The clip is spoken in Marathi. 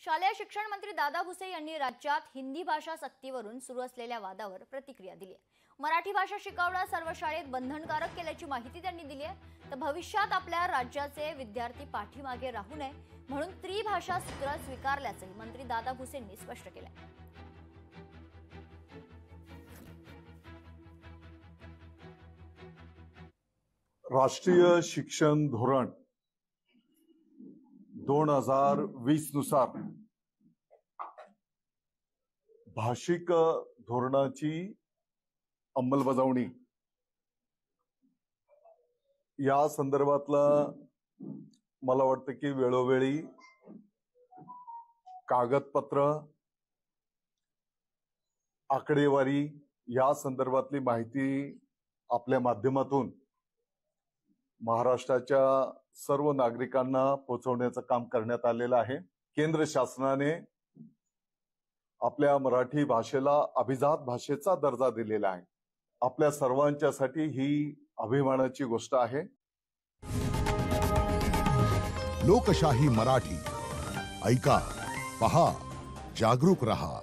शालेय शिक्षण मंत्री दादा भुसे यांनी राज्यात हिंदी भाषा सक्तीवरून सुरू असलेल्या वादावर प्रतिक्रिया दिली आहे। मराठी भाषा शिकवणं सर्व शाळेत बंधनकारक केल्याची माहिती त्यांनी दिली आहे। तर भविष्यात आपल्या राज्याचे विद्यार्थी पाठीमागे राहू नये म्हणून त्रिभाषा सूत्र स्वीकारल्याचंही मंत्री दादा भुसेंनी स्पष्ट केलं आहे। राष्ट्रीय शिक्षण धोरण 2020 नुसार भाषिक धोरणाची अंमलबजावणी या संदर्भातला मला वाटतं की वेळोवेळी कागदपत्र आकडेवारी या संदर्भातली माहिती आपल्या माध्यमातून महाराष्ट्राच्या सर्व नागरिकांना पोहोचवण्याचं काम करण्यात आलेलं आहे। केंद्र शासनाने आपल्या मराठी भाषेला अभिजात भाषेचा दर्जा दिलेला आहे। आपल्या सर्वांच्यासाठी ही अभिमानाची गोष्ट आहे। लोकशाही मराठी ऐका, पहा, जागरूक रहा।